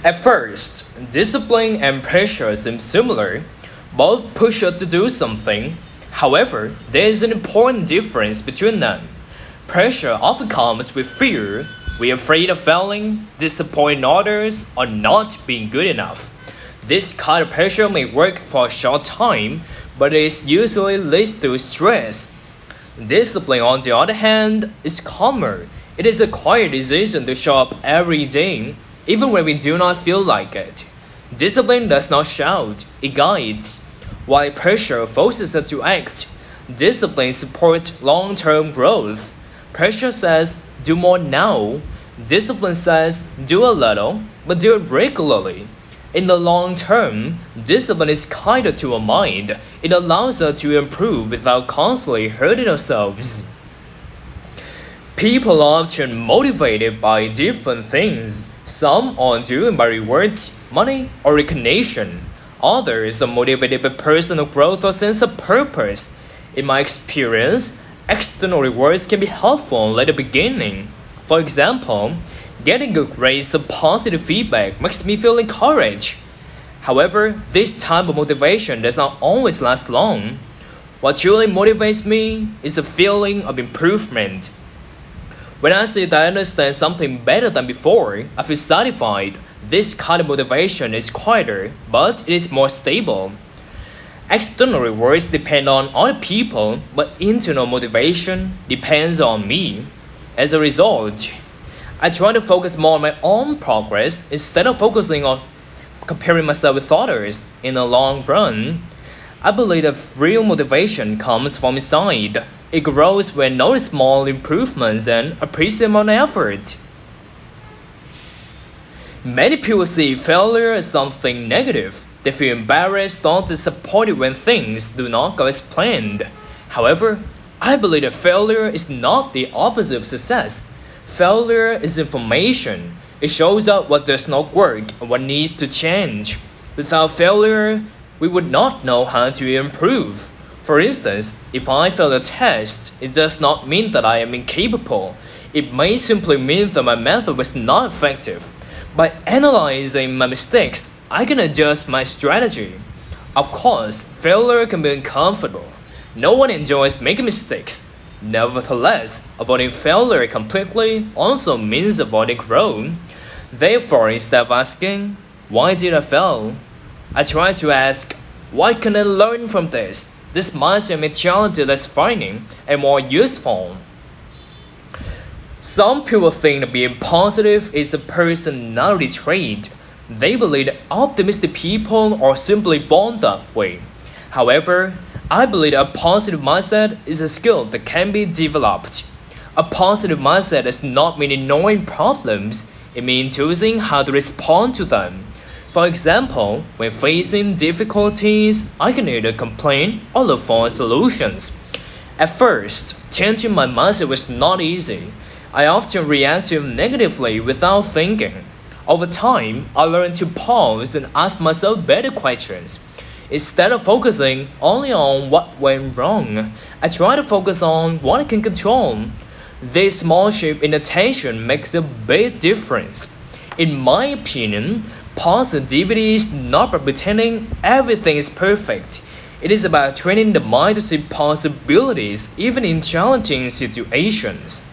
At first, discipline and pressure seem similar. Both push us to do something. However, there is an important difference between them. Pressure often comes with fear. We are afraid of failing, disappointing others, or not being good enough. This kind of pressure may work for a short time, but it usually leads to stress. Discipline, on the other hand, is calmer. It is a quiet decision to show up every day, even when we do not feel like it. Discipline does not shout, it guides, while pressure forces us to act. Discipline supports long term growth. Pressure says, do more now. Discipline says, do a little, but do it regularly. In the long term, discipline is kinder to our mind. It allows us to improve without constantly hurting ourselves. People are often motivated by different things. Some are driven by rewards, money, or recognition. Others are motivated by personal growth or sense of purpose. In my experience, external rewards can be helpful at the beginning. For example, getting good grades or positive feedback makes me feel encouraged. However, this type of motivation does not always last long. What truly motivates me is a feeling of improvement. When I see that I understand something better than before, I feel satisfied. This kind of motivation is quieter, but it is more stable. External rewards depend on other people, but internal motivation depends on me. As a result, I try to focus more on my own progress instead of focusing on comparing myself with others. In the long run, I believe that real motivation comes from inside. It grows when notice small improvements and appreciate my effort. Many people see failure as something negative. They feel embarrassed or disappointed when things do not go as planned. However, I believe that failure is not the opposite of success. Failure is information. It shows us what does not work and what needs to change. Without failure, we would not know how to improve. For instance, if I fail a test, it does not mean that I am incapable. It may simply mean that my method was not effective. By analyzing my mistakes, I can adjust my strategy. Of course, failure can be uncomfortable. No one enjoys making mistakes. Nevertheless, avoiding failure completely also means avoiding growth. Therefore, instead of asking, why did I fail? I try to ask, what can I learn from this? This mindset makes challenges less frightening and more useful. Some people think that being positive is a personality trait. They believe that optimistic people are simply born that way. However, I believe a positive mindset is a skill that can be developed. A positive mindset does not mean ignoring problems, it means choosing how to respond to them. For example, when facing difficulties, I can either complain or look for solutions. At first, changing my mindset was not easy. I often reacted negatively without thinking. Over time, I learned to pause and ask myself better questions. Instead of focusing only on what went wrong, I try to focus on what I can control. This small shift in attention makes a big difference. In my opinion, positivity is not about pretending everything is perfect. It is about training the mind to see possibilities even in challenging situations.